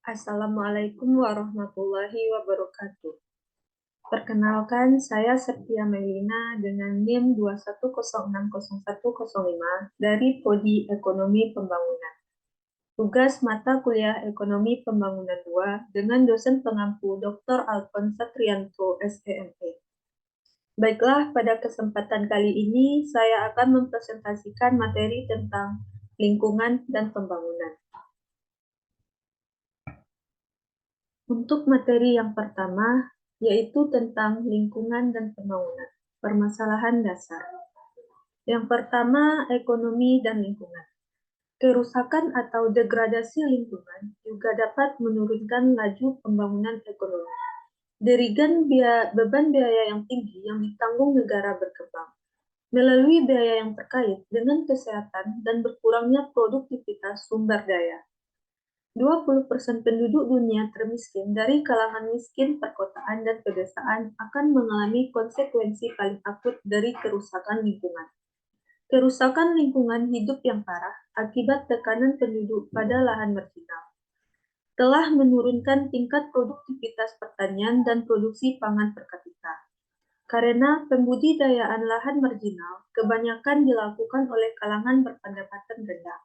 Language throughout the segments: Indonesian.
Assalamualaikum warahmatullahi wabarakatuh. Perkenalkan, saya Septia Melina dengan NIM 210600105 dari Prodi Ekonomi Pembangunan. Tugas mata kuliah Ekonomi Pembangunan 2 dengan dosen pengampu Dr. Alfons Satrianto, SEME. Baiklah, pada kesempatan kali ini saya akan mempresentasikan materi tentang lingkungan dan pembangunan. Untuk materi yang pertama, yaitu tentang lingkungan dan pembangunan, permasalahan dasar. Yang pertama, ekonomi dan lingkungan. Kerusakan atau degradasi lingkungan juga dapat menurunkan laju pembangunan ekonomi. Beban biaya yang tinggi yang ditanggung negara berkembang, melalui biaya yang terkait dengan kesehatan dan berkurangnya produktivitas sumber daya. 20% penduduk dunia termiskin dari kalangan miskin perkotaan dan pedesaan akan mengalami konsekuensi paling akut dari kerusakan lingkungan. Kerusakan lingkungan hidup yang parah akibat tekanan penduduk pada lahan marginal telah menurunkan tingkat produktivitas pertanian dan produksi pangan per kapita. Karena pembudidayaan lahan marginal kebanyakan dilakukan oleh kalangan berpendapatan rendah.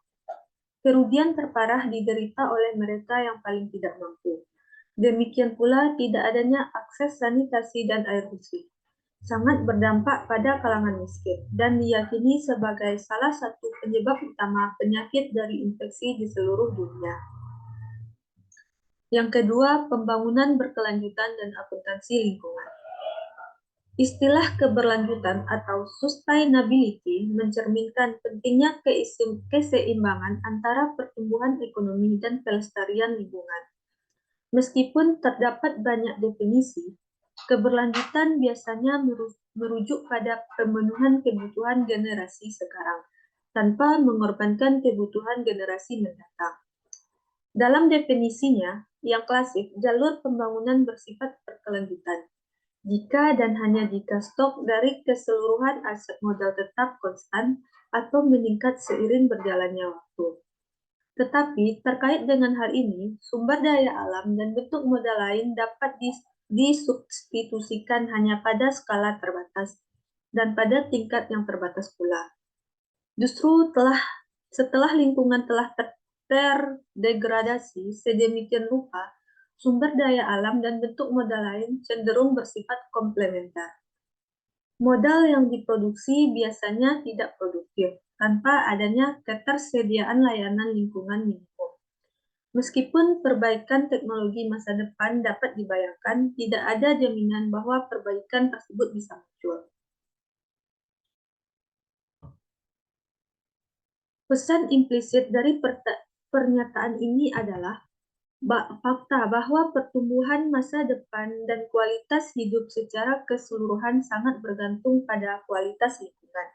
Kerugian terparah diderita oleh mereka yang paling tidak mampu. Demikian pula tidak adanya akses sanitasi dan air bersih. Sangat berdampak pada kalangan miskin dan diyakini sebagai salah satu penyebab utama penyakit dari infeksi di seluruh dunia. Yang kedua, pembangunan berkelanjutan dan akuntansi lingkungan. Istilah keberlanjutan atau sustainability mencerminkan pentingnya keseimbangan antara pertumbuhan ekonomi dan pelestarian lingkungan. Meskipun terdapat banyak definisi, keberlanjutan biasanya merujuk pada pemenuhan kebutuhan generasi sekarang, tanpa mengorbankan kebutuhan generasi mendatang. Dalam definisinya, yang klasik, jalur pembangunan bersifat berkelanjutan. Jika dan hanya jika stok dari keseluruhan aset modal tetap konstan atau meningkat seiring berjalannya waktu. Tetapi terkait dengan hal ini, sumber daya alam dan bentuk modal lain dapat disubstitusikan hanya pada skala terbatas dan pada tingkat yang terbatas pula. Justru setelah lingkungan telah terdegradasi sedemikian rupa, sumber daya alam dan bentuk modal lain cenderung bersifat komplementer. Modal yang diproduksi biasanya tidak produktif tanpa adanya ketersediaan layanan lingkungan minimum. Meskipun perbaikan teknologi masa depan dapat dibayangkan, tidak ada jaminan bahwa perbaikan tersebut bisa muncul. Pesan implisit dari pernyataan ini adalah fakta bahwa pertumbuhan masa depan dan kualitas hidup secara keseluruhan sangat bergantung pada kualitas lingkungan.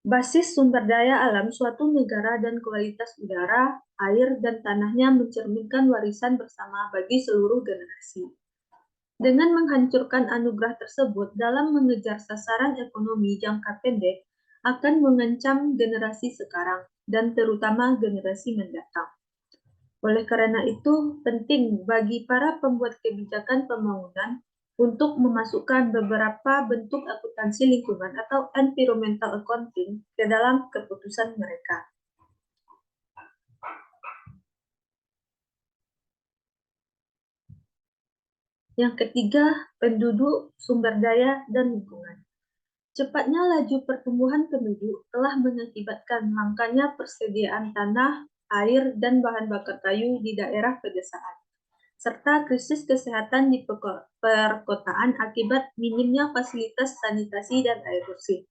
Basis sumber daya alam suatu negara dan kualitas udara, air, dan tanahnya mencerminkan warisan bersama bagi seluruh generasi. Dengan menghancurkan anugerah tersebut dalam mengejar sasaran ekonomi jangka pendek akan mengancam generasi sekarang dan terutama generasi mendatang. Oleh karena itu, penting bagi para pembuat kebijakan pembangunan untuk memasukkan beberapa bentuk akuntansi lingkungan atau environmental accounting ke dalam keputusan mereka. Yang ketiga, penduduk, sumber daya, dan lingkungan. Cepatnya laju pertumbuhan penduduk telah mengakibatkan langkanya persediaan tanah, air, dan bahan bakar kayu di daerah pedesaan, serta krisis kesehatan di perkotaan akibat minimnya fasilitas sanitasi dan air bersih.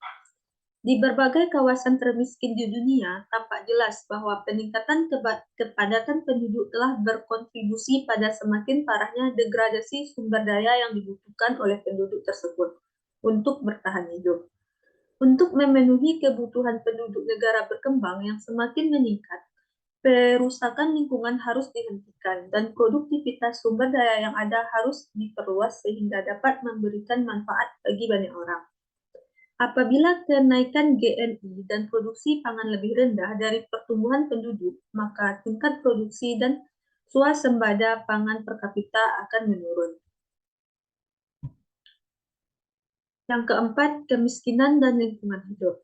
Di berbagai kawasan termiskin di dunia, tampak jelas bahwa peningkatan kepadatan penduduk telah berkontribusi pada semakin parahnya degradasi sumber daya yang dibutuhkan oleh penduduk tersebut untuk bertahan hidup. Untuk memenuhi kebutuhan penduduk negara berkembang yang semakin meningkat, perusakan lingkungan harus dihentikan dan produktivitas sumber daya yang ada harus diperluas sehingga dapat memberikan manfaat bagi banyak orang. Apabila kenaikan GNI dan produksi pangan lebih rendah dari pertumbuhan penduduk, maka tingkat produksi dan swasembada pangan per kapita akan menurun. Yang keempat, kemiskinan dan lingkungan hidup.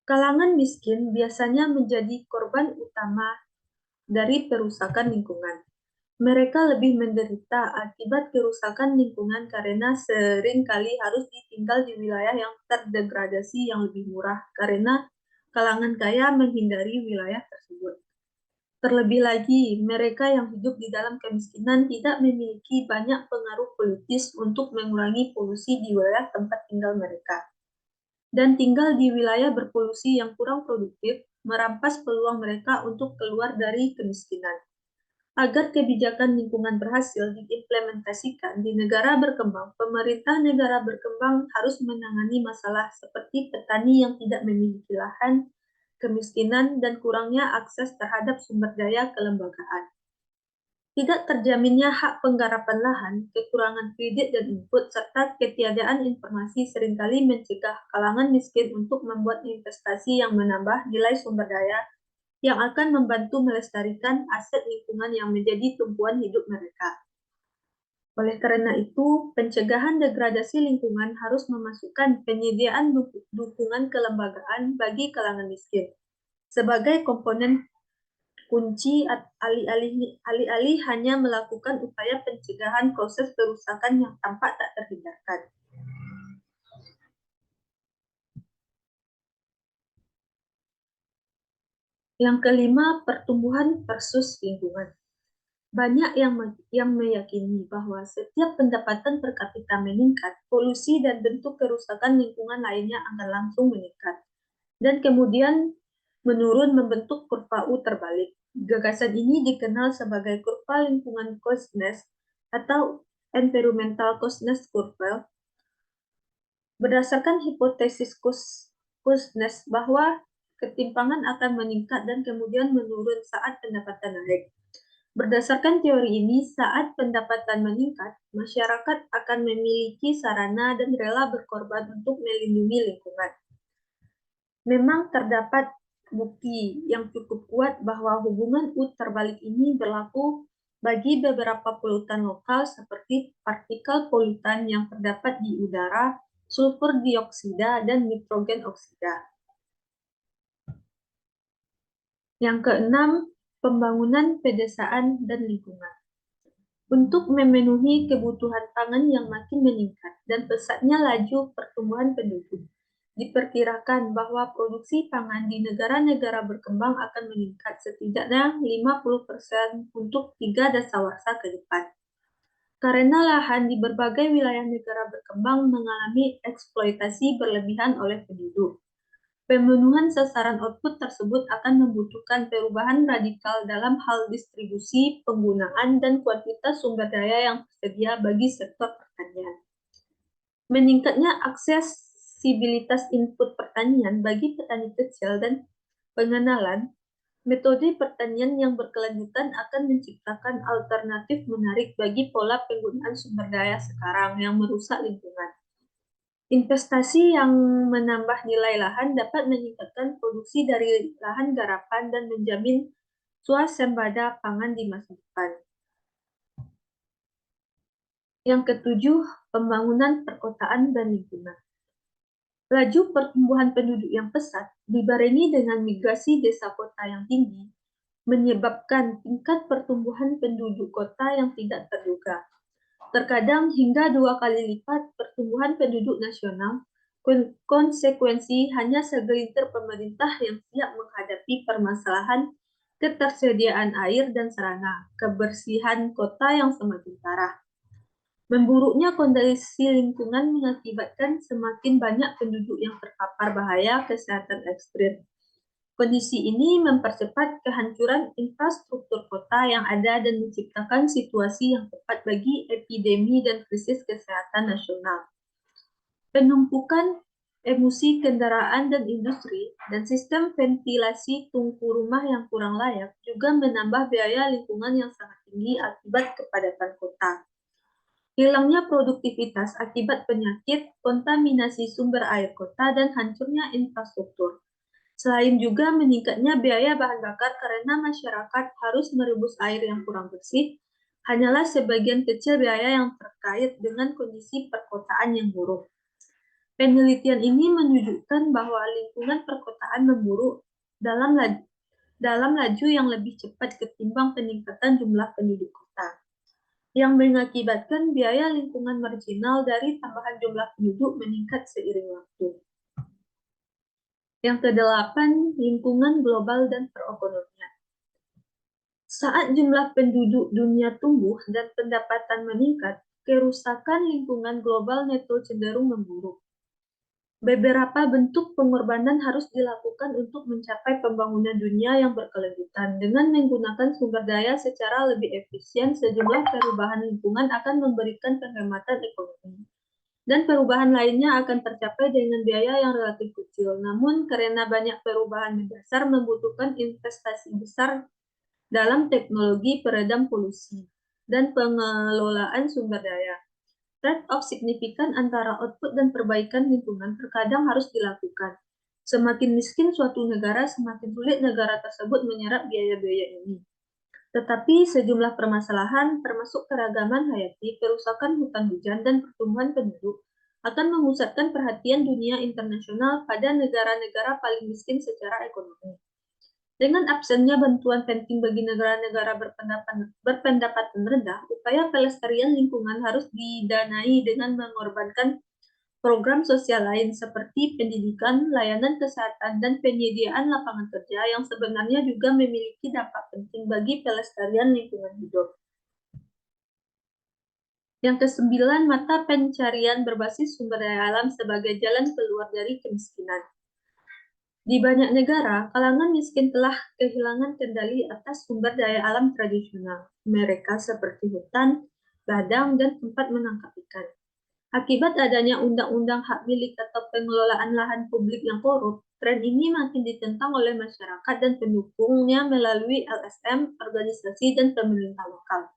Kalangan miskin biasanya menjadi korban utama dari perusakan lingkungan. Mereka lebih menderita akibat kerusakan lingkungan karena sering kali harus tinggal di wilayah yang terdegradasi yang lebih murah karena kalangan kaya menghindari wilayah tersebut. Terlebih lagi, mereka yang hidup di dalam kemiskinan tidak memiliki banyak pengaruh politis untuk mengurangi polusi di wilayah tempat tinggal mereka. Dan tinggal di wilayah berpolusi yang kurang produktif, merampas peluang mereka untuk keluar dari kemiskinan. Agar kebijakan lingkungan berhasil diimplementasikan di negara berkembang, pemerintah negara berkembang harus menangani masalah seperti petani yang tidak memiliki lahan, kemiskinan, dan kurangnya akses terhadap sumber daya kelembagaan. Tidak terjaminnya hak penggarapan lahan, kekurangan kredit dan input, serta ketiadaan informasi seringkali mencegah kalangan miskin untuk membuat investasi yang menambah nilai sumber daya yang akan membantu melestarikan aset lingkungan yang menjadi tumpuan hidup mereka. Oleh karena itu, pencegahan degradasi lingkungan harus memasukkan penyediaan dukungan kelembagaan bagi kalangan miskin sebagai komponen kunci alih-alih hanya melakukan upaya pencegahan proses kerusakan yang tampak tak terhindarkan. Yang kelima, pertumbuhan versus lingkungan. Banyak yang meyakini bahwa setiap pendapatan per kapita meningkat, polusi dan bentuk kerusakan lingkungan lainnya akan langsung meningkat, dan kemudian menurun membentuk kurva U terbalik. Gagasan ini dikenal sebagai kurva lingkungan Koznets atau Environmental Koznets Curve. Berdasarkan hipotesis Koznets bahwa ketimpangan akan meningkat dan kemudian menurun saat pendapatan naik. Berdasarkan teori ini, saat pendapatan meningkat, masyarakat akan memiliki sarana dan rela berkorban untuk melindungi lingkungan. Memang terdapat bukti yang cukup kuat bahwa hubungan U terbalik ini berlaku bagi beberapa polutan lokal seperti partikel polutan yang terdapat di udara, sulfur dioksida, dan nitrogen oksida. Yang keenam, pembangunan pedesaan dan lingkungan. Untuk memenuhi kebutuhan pangan yang makin meningkat dan pesatnya laju pertumbuhan penduduk, diperkirakan bahwa produksi pangan di negara-negara berkembang akan meningkat setidaknya 50% untuk 3 dasawarsa ke depan. Karena lahan di berbagai wilayah negara berkembang mengalami eksploitasi berlebihan oleh penduduk. Pemenuhan sasaran output tersebut akan membutuhkan perubahan radikal dalam hal distribusi, penggunaan, dan kuantitas sumber daya yang tersedia bagi sektor pertanian. Meningkatnya aksesibilitas input pertanian bagi petani kecil dan pengenalan metode pertanian yang berkelanjutan akan menciptakan alternatif menarik bagi pola penggunaan sumber daya sekarang yang merusak lingkungan. Investasi yang menambah nilai lahan dapat meningkatkan produksi dari lahan garapan dan menjamin swasembada pangan di masa depan. Yang ketujuh, pembangunan perkotaan dan lingkungan. Laju pertumbuhan penduduk yang pesat dibarengi dengan migrasi desa kota yang tinggi menyebabkan tingkat pertumbuhan penduduk kota yang tidak terduga. Terkadang hingga 2 kali lipat pertumbuhan penduduk nasional. Konsekuensi hanya segelintir pemerintah yang siap menghadapi permasalahan ketersediaan air dan sarana kebersihan kota yang semakin parah. Memburuknya kondisi lingkungan mengakibatkan semakin banyak penduduk yang terpapar bahaya kesehatan ekstrim. Kondisi ini mempercepat kehancuran infrastruktur kota yang ada dan menciptakan situasi yang tepat bagi epidemi dan krisis kesehatan nasional. Penumpukan emisi kendaraan dan industri dan sistem ventilasi tungku rumah yang kurang layak juga menambah biaya lingkungan yang sangat tinggi akibat kepadatan kota. Hilangnya produktivitas akibat penyakit, kontaminasi sumber air kota, dan hancurnya infrastruktur. Selain juga meningkatnya biaya bahan bakar karena masyarakat harus merebus air yang kurang bersih, hanyalah sebagian kecil biaya yang terkait dengan kondisi perkotaan yang buruk. Penelitian ini menunjukkan bahwa lingkungan perkotaan memburuk dalam laju yang lebih cepat ketimbang peningkatan jumlah penduduk kota, yang mengakibatkan biaya lingkungan marginal dari tambahan jumlah penduduk meningkat seiring waktu. Yang kedelapan, lingkungan global dan perekonomian. Saat jumlah penduduk dunia tumbuh dan pendapatan meningkat, kerusakan lingkungan global neto cenderung memburuk. Beberapa bentuk pengorbanan harus dilakukan untuk mencapai pembangunan dunia yang berkelanjutan. Dengan menggunakan sumber daya secara lebih efisien, sejumlah perubahan lingkungan akan memberikan penghematan ekonomi. Dan perubahan lainnya akan tercapai dengan biaya yang relatif kecil. Namun, karena banyak perubahan mendasar membutuhkan investasi besar dalam teknologi peredam polusi dan pengelolaan sumber daya. Trade-off signifikan antara output dan perbaikan lingkungan terkadang harus dilakukan. Semakin miskin suatu negara, semakin sulit negara tersebut menyerap biaya-biaya ini. Tetapi sejumlah permasalahan, termasuk keragaman hayati, kerusakan hutan hujan, dan pertumbuhan penduduk, akan memusatkan perhatian dunia internasional pada negara-negara paling miskin secara ekonomi. Dengan absennya bantuan penting bagi negara-negara berpendapatan rendah, upaya pelestarian lingkungan harus didanai dengan mengorbankan program sosial lain seperti pendidikan, layanan kesehatan, dan penyediaan lapangan kerja yang sebenarnya juga memiliki dampak penting bagi pelestarian lingkungan hidup. Yang kesembilan, mata pencarian berbasis sumber daya alam sebagai jalan keluar dari kemiskinan. Di banyak negara, kalangan miskin telah kehilangan kendali atas sumber daya alam tradisional mereka seperti hutan, ladang, dan tempat menangkap ikan. Akibat adanya undang-undang hak milik atau pengelolaan lahan publik yang korup, tren ini makin ditentang oleh masyarakat dan pendukungnya melalui LSM, organisasi, dan pemerintah lokal.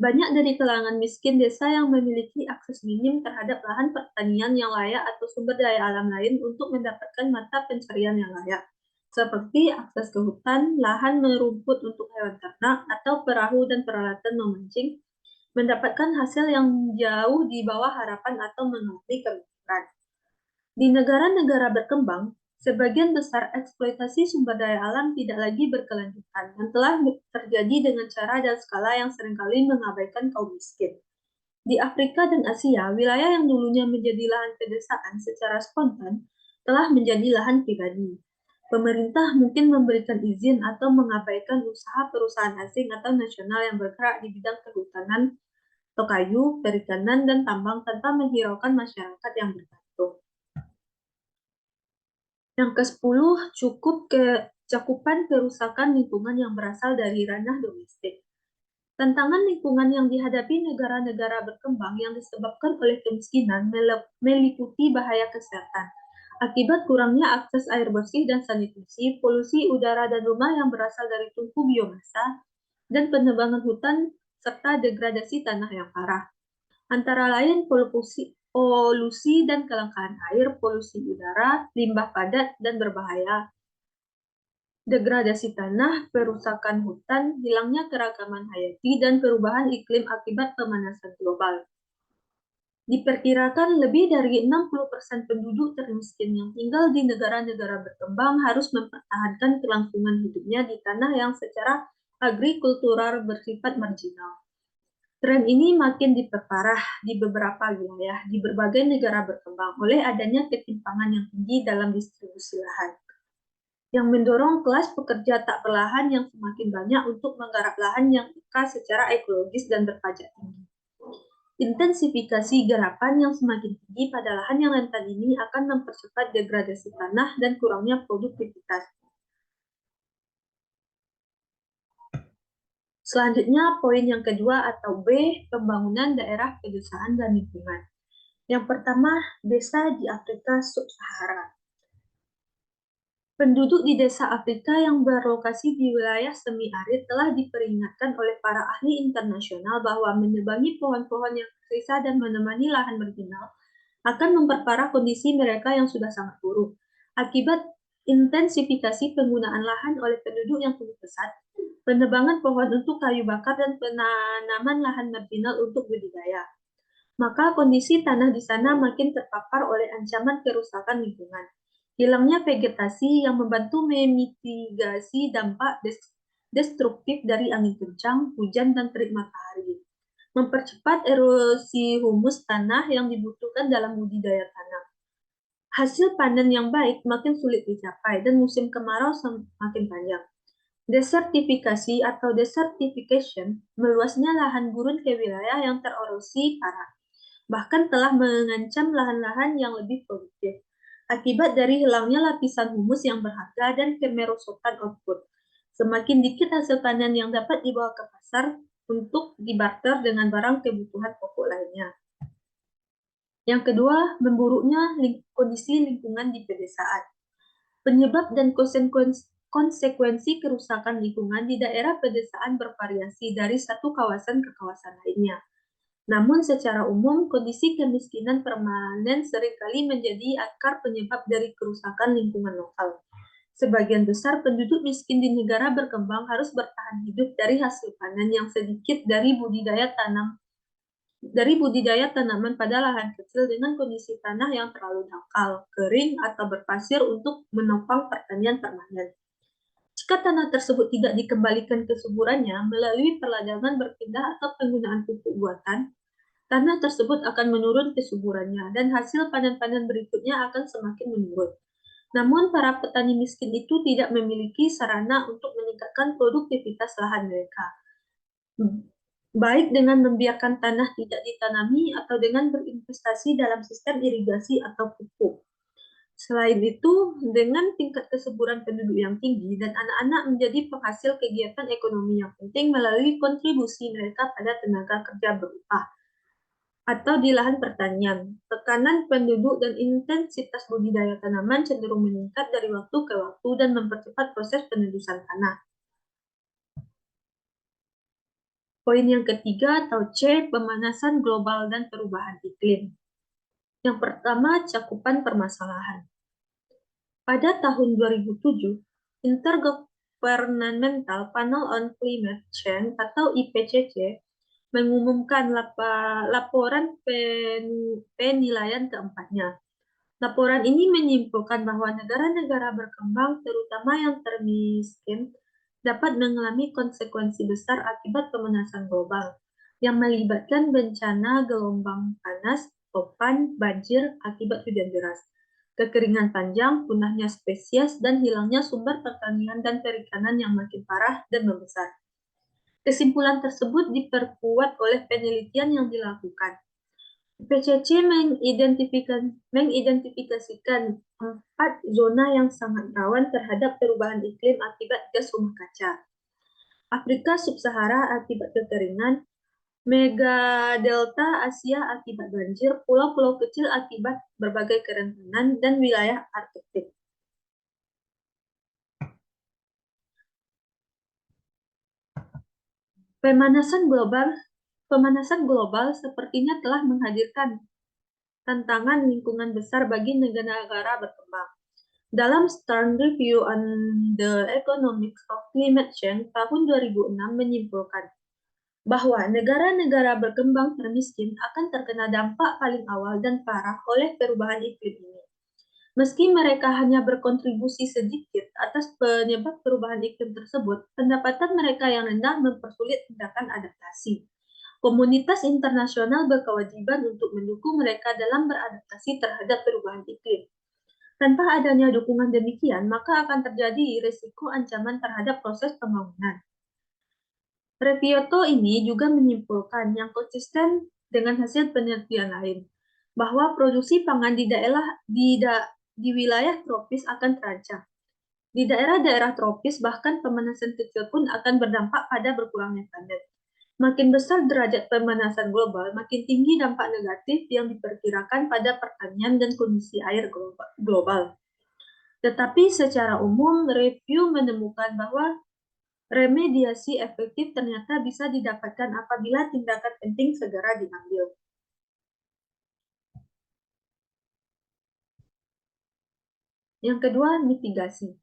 Banyak dari kalangan miskin desa yang memiliki akses minim terhadap lahan pertanian yang layak atau sumber daya alam lain untuk mendapatkan mata pencarian yang layak, seperti akses ke hutan, lahan merumput untuk hewan ternak, atau perahu dan peralatan memancing, mendapatkan hasil yang jauh di bawah harapan atau mengalami kemiskinan. Di negara-negara berkembang, sebagian besar eksploitasi sumber daya alam tidak lagi berkelanjutan dan telah terjadi dengan cara dan skala yang seringkali mengabaikan kaum miskin. Di Afrika dan Asia, wilayah yang dulunya menjadi lahan pedesaan secara spontan telah menjadi lahan pribadi. Pemerintah mungkin memberikan izin atau mengabaikan usaha perusahaan asing atau nasional yang bergerak di bidang kehutanan, kayu, perikanan, dan tambang tanpa menghiraukan masyarakat yang bergantung. Yang ke-10, cukup cakupan kerusakan lingkungan yang berasal dari ranah domestik. Tantangan lingkungan yang dihadapi negara-negara berkembang yang disebabkan oleh kemiskinan meliputi bahaya kesehatan. Akibat kurangnya akses air bersih dan sanitasi, polusi udara dan rumah yang berasal dari tungku biomasa, dan penebangan hutan, serta degradasi tanah yang parah. Antara lain polusi dan kelangkaan air, polusi udara, limbah padat dan berbahaya, degradasi tanah, perusakan hutan, hilangnya keragaman hayati, dan perubahan iklim akibat pemanasan global. Diperkirakan lebih dari 60% penduduk termiskin yang tinggal di negara-negara berkembang harus mempertahankan kelangsungan hidupnya di tanah yang secara agrikultural bersifat marginal. Tren ini makin diperparah di beberapa wilayah di berbagai negara berkembang oleh adanya ketimpangan yang tinggi dalam distribusi lahan, yang mendorong kelas pekerja tak berlahan yang semakin banyak untuk menggarap lahan yang peka secara ekologis dan berpajak tinggi. Intensifikasi garapan yang semakin tinggi pada lahan yang rentan ini akan mempercepat degradasi tanah dan kurangnya produktivitas. Selanjutnya, poin yang kedua atau B, pembangunan daerah pedesaan dan lingkungan. Yang pertama, desa di Afrika Sub-Sahara. Penduduk di desa Afrika yang berlokasi di wilayah semi-arid telah diperingatkan oleh para ahli internasional bahwa menebangi pohon-pohon yang tersisa dan menemani lahan marginal akan memperparah kondisi mereka yang sudah sangat buruk. Akibat intensifikasi penggunaan lahan oleh penduduk yang tumbuh pesat, penebangan pohon untuk kayu bakar, dan penanaman lahan marginal untuk budidaya. Maka kondisi tanah di sana makin terpapar oleh ancaman kerusakan lingkungan. Hilangnya vegetasi yang membantu memitigasi dampak destruktif dari angin kencang, hujan, dan terik matahari. Mempercepat erosi humus tanah yang dibutuhkan dalam budidaya tanam. Hasil panen yang baik makin sulit dicapai dan musim kemarau semakin panjang. Desertifikasi atau desertification, meluasnya lahan gurun ke wilayah yang tererosi parah, bahkan telah mengancam lahan-lahan yang lebih produktif. Akibat dari hilangnya lapisan humus yang berharga dan kemerosotan output, semakin dikit hasil panen yang dapat dibawa ke pasar untuk dibarter dengan barang kebutuhan pokok lainnya. Yang kedua, memburuknya kondisi lingkungan di pedesaan. Penyebab dan konsekuensi kerusakan lingkungan di daerah pedesaan bervariasi dari satu kawasan ke kawasan lainnya. Namun secara umum, kondisi kemiskinan permanen seringkali menjadi akar penyebab dari kerusakan lingkungan lokal. Sebagian besar penduduk miskin di negara berkembang harus bertahan hidup dari hasil panen yang sedikit dari budidaya tanaman pada lahan kecil dengan kondisi tanah yang terlalu dangkal, kering, atau berpasir untuk menopang pertanian permanen. Jika tanah tersebut tidak dikembalikan ke suburannya melalui perladangan berpindah atau penggunaan pupuk buatan, tanah tersebut akan menurun kesuburannya dan hasil panen-panen berikutnya akan semakin menurun. Namun, para petani miskin itu tidak memiliki sarana untuk meningkatkan produktivitas lahan mereka, baik dengan membiarkan tanah tidak ditanami atau dengan berinvestasi dalam sistem irigasi atau pupuk. Selain itu, dengan tingkat kesuburan penduduk yang tinggi dan anak-anak menjadi penghasil kegiatan ekonomi yang penting melalui kontribusi mereka pada tenaga kerja berupah atau di lahan pertanian, tekanan penduduk dan intensitas budidaya tanaman cenderung meningkat dari waktu ke waktu dan mempercepat proses penedusan tanah. Poin yang ketiga atau C, pemanasan global dan perubahan iklim. Yang pertama, cakupan permasalahan. Pada tahun 2007, Intergovernmental Panel on Climate Change atau IPCC mengumumkan laporan penilaian keempatnya. Laporan ini menyimpulkan bahwa negara-negara berkembang, terutama yang termiskin, dapat mengalami konsekuensi besar akibat pemanasan global, yang melibatkan bencana gelombang panas, topan, banjir akibat hujan deras, kekeringan panjang, punahnya spesies, dan hilangnya sumber pertanian dan perikanan yang makin parah dan membesar. Kesimpulan tersebut diperkuat oleh penelitian yang dilakukan. IPCC mengidentifikasikan 4 zona yang sangat rawan terhadap perubahan iklim akibat gas rumah kaca. Afrika Sub-Sahara akibat kekeringan, Megadelta Asia akibat banjir, pulau-pulau kecil akibat berbagai kerentanan, dan wilayah Arktik. Pemanasan global sepertinya telah menghadirkan tantangan lingkungan besar bagi negara-negara berkembang. Dalam Stern Review on the Economics of Climate Change tahun 2006 menyimpulkan bahwa negara-negara berkembang termiskin akan terkena dampak paling awal dan parah oleh perubahan iklim ini. Meski mereka hanya berkontribusi sedikit atas penyebab perubahan iklim tersebut, pendapatan mereka yang rendah mempersulit tindakan adaptasi. Komunitas internasional berkewajiban untuk mendukung mereka dalam beradaptasi terhadap perubahan iklim. Tanpa adanya dukungan demikian, maka akan terjadi risiko ancaman terhadap proses pembangunan. Revioto ini juga menyimpulkan yang konsisten dengan hasil penelitian lain, bahwa produksi pangan di wilayah tropis akan terancam. Di daerah-daerah tropis, bahkan pemanasan kecil pun akan berdampak pada berkurangnya panen. Makin besar derajat pemanasan global, makin tinggi dampak negatif yang diperkirakan pada pertanian dan kondisi air global. Tetapi secara umum, review menemukan bahwa remediasi efektif ternyata bisa didapatkan apabila tindakan penting segera diambil. Yang kedua, mitigasi.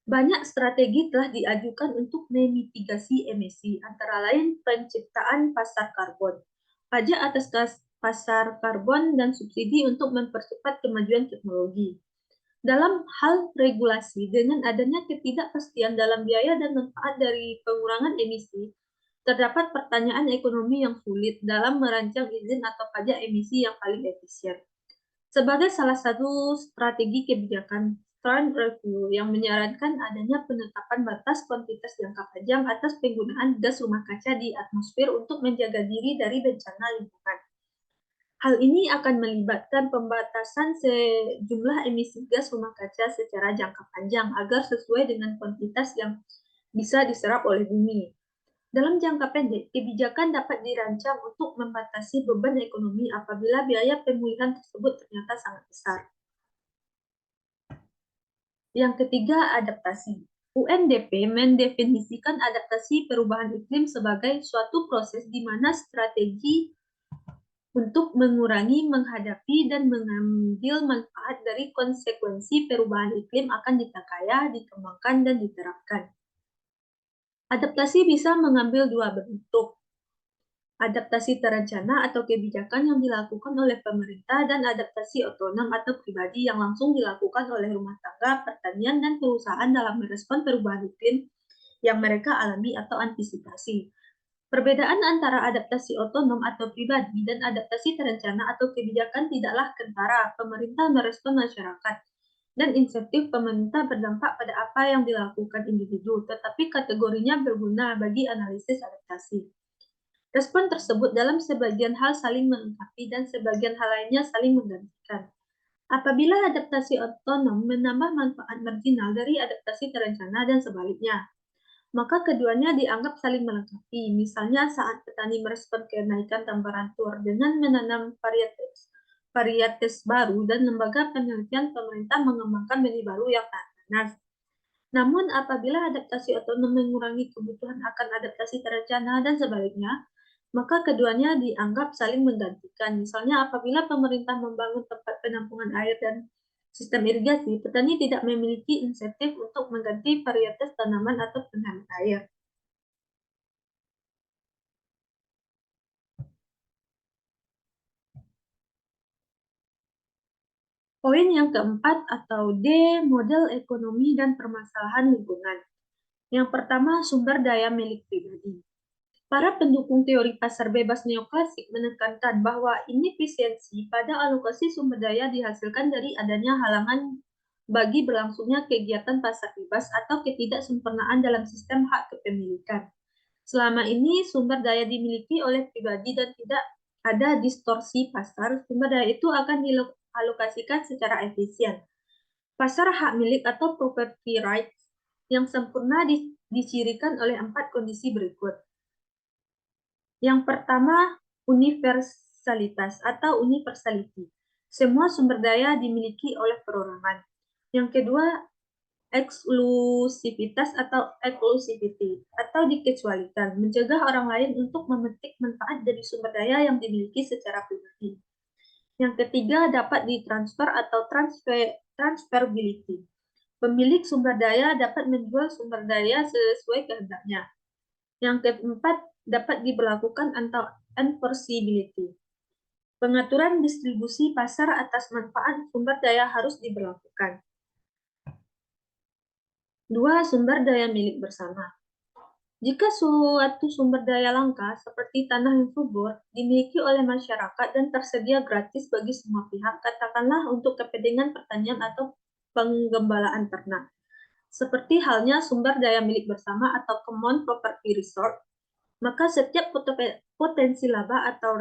Banyak strategi telah diajukan untuk memitigasi emisi, antara lain penciptaan pasar karbon, pajak atas pasar karbon, dan subsidi untuk mempercepat kemajuan teknologi. Dalam hal regulasi, dengan adanya ketidakpastian dalam biaya dan manfaat dari pengurangan emisi, terdapat pertanyaan ekonomi yang sulit dalam merancang izin atau pajak emisi yang paling efisien. Sebagai salah satu strategi kebijakan, Stern Review yang menyarankan adanya penetapan batas kuantitas jangka panjang atas penggunaan gas rumah kaca di atmosfer untuk menjaga diri dari bencana lingkungan. Hal ini akan melibatkan pembatasan sejumlah emisi gas rumah kaca secara jangka panjang agar sesuai dengan kuantitas yang bisa diserap oleh bumi. Dalam jangka pendek, kebijakan dapat dirancang untuk membatasi beban ekonomi apabila biaya pemulihan tersebut ternyata sangat besar. Yang ketiga, adaptasi. UNDP mendefinisikan adaptasi perubahan iklim sebagai suatu proses di mana strategi untuk mengurangi, menghadapi, dan mengambil manfaat dari konsekuensi perubahan iklim akan ditakaya, dikembangkan, dan diterapkan. Adaptasi bisa mengambil dua bentuk, adaptasi terencana atau kebijakan yang dilakukan oleh pemerintah, dan adaptasi otonom atau pribadi yang langsung dilakukan oleh rumah tangga, pertanian, dan perusahaan dalam merespon perubahan iklim yang mereka alami atau antisipasi. Perbedaan antara adaptasi otonom atau pribadi dan adaptasi terencana atau kebijakan tidaklah kentara. Pemerintah merespon masyarakat, dan insentif pemerintah berdampak pada apa yang dilakukan individu, tetapi kategorinya berguna bagi analisis adaptasi. Respon tersebut dalam sebagian hal saling melengkapi dan sebagian hal lainnya saling menggantikan. Apabila adaptasi otonom menambah manfaat marginal dari adaptasi terencana dan sebaliknya, maka keduanya dianggap saling melengkapi. Misalnya saat petani merespon kenaikan temperatur dengan menanam varietas baru, dan lembaga penelitian pemerintah mengembangkan benih baru yang tahan panas. Namun apabila adaptasi otonom mengurangi kebutuhan akan adaptasi terencana dan sebaliknya, maka keduanya dianggap saling menggantikan. Misalnya apabila pemerintah membangun tempat penampungan air dan sistem irigasi, petani tidak memiliki insentif untuk mengganti varietas tanaman atau penghemat air. Poin yang keempat atau D, model ekonomi dan permasalahan lingkungan. Yang pertama, sumber daya milik pribadi. Para pendukung teori pasar bebas neoklasik menekankan bahwa inefisiensi pada alokasi sumber daya dihasilkan dari adanya halangan bagi berlangsungnya kegiatan pasar bebas atau ketidaksempurnaan dalam sistem hak kepemilikan. Selama ini sumber daya dimiliki oleh pribadi dan tidak ada distorsi pasar, sumber daya itu akan dialokasikan secara efisien. Pasar hak milik atau property rights yang sempurna dicirikan oleh 4 kondisi berikut. Yang pertama, universalitas atau universality. Semua sumber daya dimiliki oleh perorangan. Yang kedua, eksklusivitas atau eksklusivity atau dikecualikan, mencegah orang lain untuk memetik manfaat dari sumber daya yang dimiliki secara pribadi. Yang ketiga, dapat ditransfer atau transferability. Pemilik sumber daya dapat menjual sumber daya sesuai kehendaknya. Yang keempat, dapat diberlakukan atau enforceability. Pengaturan distribusi pasar atas manfaat sumber daya harus diberlakukan. Dua, sumber daya milik bersama. Jika suatu sumber daya langka, seperti tanah yang subur, dimiliki oleh masyarakat dan tersedia gratis bagi semua pihak, katakanlah untuk kepentingan pertanian atau penggembalaan ternak, seperti halnya sumber daya milik bersama atau common property resource, maka setiap potensi laba atau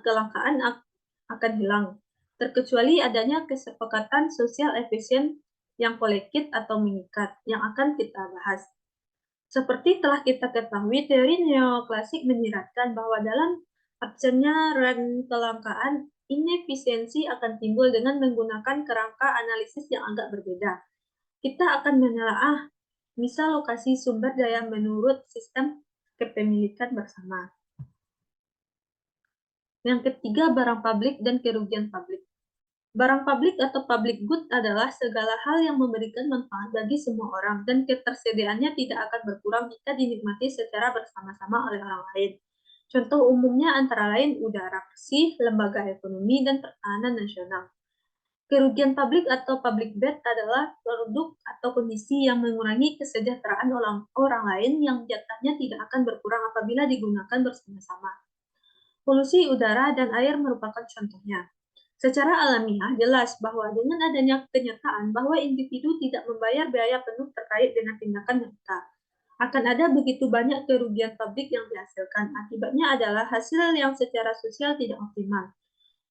kelangkaan akan hilang, terkecuali adanya kesepakatan sosial efisien yang kolektif atau mengikat, yang akan kita bahas. Seperti telah kita ketahui, teori neoklasik menyiratkan bahwa dalam absennya kelangkaan, inefisiensi akan timbul dengan menggunakan kerangka analisis yang agak berbeda. Kita akan menelaah misal lokasi sumber daya menurut sistem kepemilikan bersama. Yang ketiga, barang publik dan kerugian publik. Barang publik atau public good adalah segala hal yang memberikan manfaat bagi semua orang dan ketersediaannya tidak akan berkurang jika dinikmati secara bersama-sama oleh orang lain. Contoh umumnya antara lain udara bersih, lembaga ekonomi, dan pertahanan nasional. Kerugian publik atau public bad adalah produk atau kondisi yang mengurangi kesejahteraan orang lain yang jatahnya tidak akan berkurang apabila digunakan bersama-sama. Polusi udara dan air merupakan contohnya. Secara alamiah, jelas bahwa dengan adanya kenyataan bahwa individu tidak membayar biaya penuh terkait dengan tindakan mereka, akan ada begitu banyak kerugian publik yang dihasilkan. Akibatnya adalah hasil yang secara sosial tidak optimal.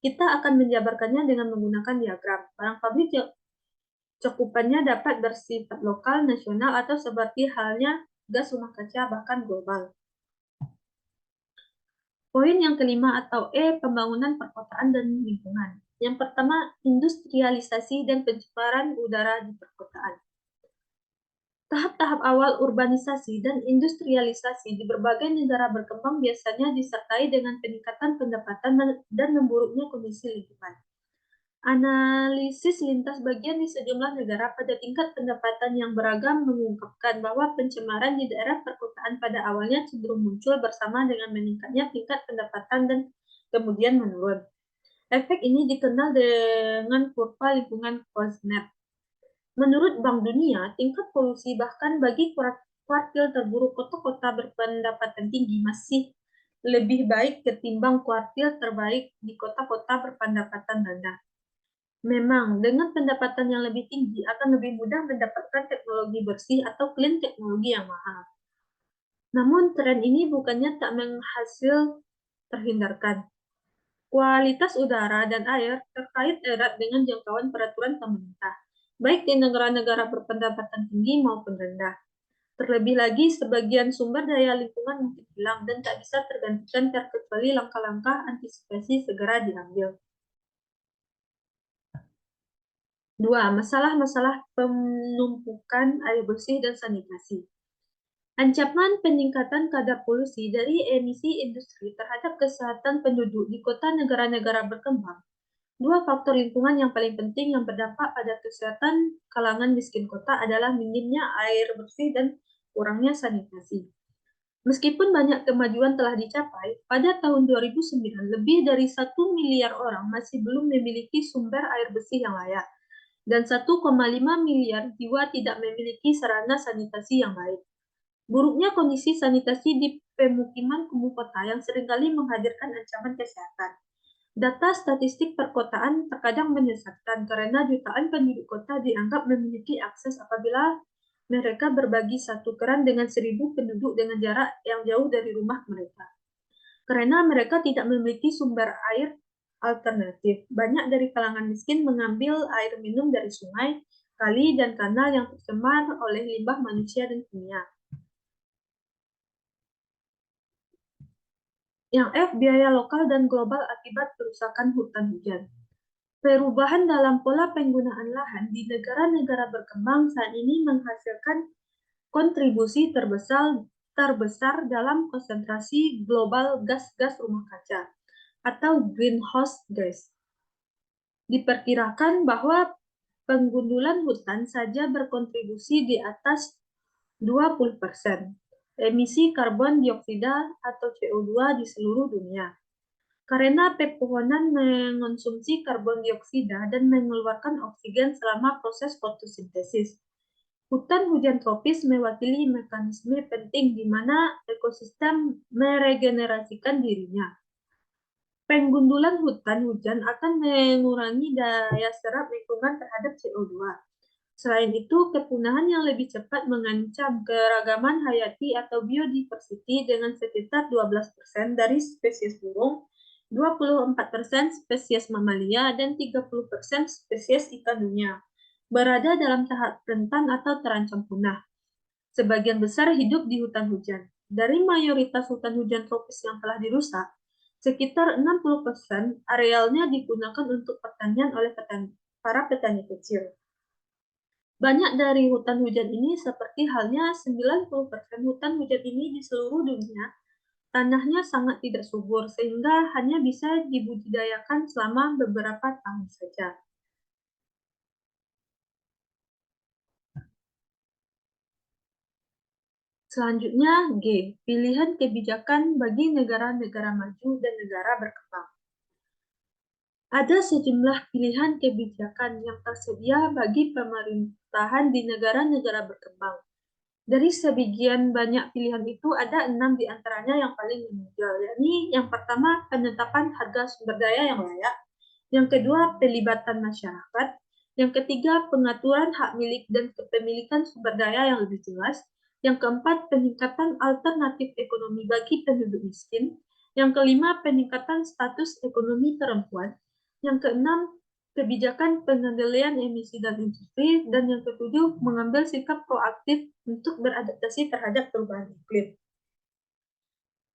Kita akan menjabarkannya dengan menggunakan diagram. Barang publik cakupannya dapat bersifat lokal, nasional, atau seperti halnya gas rumah kaca, bahkan global. Poin yang kelima atau E, pembangunan perkotaan dan lingkungan. Yang pertama, industrialisasi dan pencemaran udara di perkotaan. Tahap-tahap awal urbanisasi dan industrialisasi di berbagai negara berkembang biasanya disertai dengan peningkatan pendapatan dan memburuknya kondisi lingkungan. Analisis lintas bagian di sejumlah negara pada tingkat pendapatan yang beragam mengungkapkan bahwa pencemaran di daerah perkotaan pada awalnya cenderung muncul bersama dengan meningkatnya tingkat pendapatan dan kemudian menurun. Efek ini dikenal dengan kurva lingkungan Kuznets. Menurut Bank Dunia, tingkat polusi bahkan bagi kuartil terburuk kota-kota berpendapatan tinggi masih lebih baik ketimbang kuartil terbaik di kota-kota berpendapatan rendah. Memang, dengan pendapatan yang lebih tinggi akan lebih mudah mendapatkan teknologi bersih atau clean teknologi yang mahal. Namun, tren ini bukannya tak menghasil terhindarkan. Kualitas udara dan air terkait erat dengan jangkauan peraturan pemerintah, baik di negara-negara berpendapatan tinggi maupun rendah. Terlebih lagi, sebagian sumber daya lingkungan mungkin hilang dan tak bisa tergantikan terkecuali langkah-langkah antisipasi segera diambil. 2. Masalah-masalah penumpukan air bersih dan sanitasi. Ancaman peningkatan kadar polusi dari emisi industri terhadap kesehatan penduduk di kota negara-negara berkembang. 2 faktor lingkungan yang paling penting yang berdampak pada kesehatan kalangan miskin kota adalah minimnya air bersih dan kurangnya sanitasi. Meskipun banyak kemajuan telah dicapai, pada tahun 2009 lebih dari 1 miliar orang masih belum memiliki sumber air bersih yang layak, dan 1,5 miliar jiwa tidak memiliki sarana sanitasi yang baik. Buruknya kondisi sanitasi di pemukiman kumuh kota yang seringkali menghadirkan ancaman kesehatan. Data statistik perkotaan terkadang menyesatkan karena jutaan penduduk kota dianggap memiliki akses apabila mereka berbagi satu keran dengan 1.000 penduduk dengan jarak yang jauh dari rumah mereka. Karena mereka tidak memiliki sumber air alternatif. Banyak dari kalangan miskin mengambil air minum dari sungai, kali, dan kanal yang tercemar oleh limbah manusia dan kimia. Yang F, biaya lokal dan global akibat kerusakan hutan hujan. Perubahan dalam pola penggunaan lahan di negara-negara berkembang saat ini menghasilkan kontribusi terbesar dalam konsentrasi global gas-gas rumah kaca atau greenhouse gas. Diperkirakan bahwa penggundulan hutan saja berkontribusi di atas 20% emisi karbon dioksida atau CO2 di seluruh dunia. Karena pepohonan mengonsumsi karbon dioksida dan mengeluarkan oksigen selama proses fotosintesis. Hutan hujan tropis mewakili mekanisme penting di mana ekosistem meregenerasikan dirinya. Penggundulan hutan hujan akan mengurangi daya serap lingkungan terhadap CO2. Selain itu, kepunahan yang lebih cepat mengancam keragaman hayati atau biodiversity dengan sekitar 12% dari spesies burung, 24% spesies mamalia, dan 30% spesies ikan dunia berada dalam tahap rentan atau terancam punah. Sebagian besar hidup di hutan hujan. Dari mayoritas hutan hujan tropis yang telah dirusak, sekitar 60% arealnya digunakan untuk pertanian oleh para petani kecil. Banyak dari hutan hujan ini seperti halnya 90% hutan hujan ini di seluruh dunia, tanahnya sangat tidak subur sehingga hanya bisa dibudidayakan selama beberapa tahun saja. Selanjutnya, G. Pilihan kebijakan bagi negara-negara maju dan negara berkembang. Ada sejumlah pilihan kebijakan yang tersedia bagi pemerintahan di negara-negara berkembang. Dari sebagian banyak pilihan itu, ada 6 di antaranya yang paling menonjol, yakni yang pertama, penetapan harga sumber daya yang layak, yang kedua, pelibatan masyarakat, yang ketiga, pengaturan hak milik dan kepemilikan sumber daya yang lebih jelas, yang keempat, peningkatan alternatif ekonomi bagi penduduk miskin, yang kelima, peningkatan status ekonomi perempuan, yang keenam, kebijakan pengendalian emisi dan industri, dan yang ketujuh, mengambil sikap proaktif untuk beradaptasi terhadap perubahan iklim.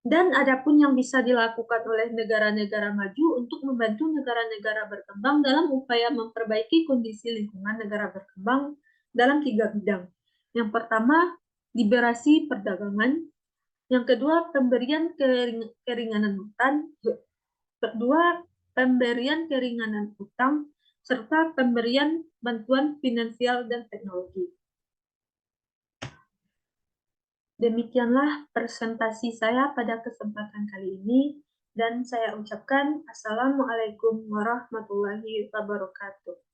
Dan adapun yang bisa dilakukan oleh negara-negara maju untuk membantu negara-negara berkembang dalam upaya memperbaiki kondisi lingkungan negara berkembang dalam 3 bidang. Yang pertama, liberasi perdagangan. Yang kedua, pemberian keringanan utang. Kedua, pemberian keringanan utang, serta pemberian bantuan finansial dan teknologi. Demikianlah presentasi saya pada kesempatan kali ini, dan saya ucapkan Assalamualaikum warahmatullahi wabarakatuh.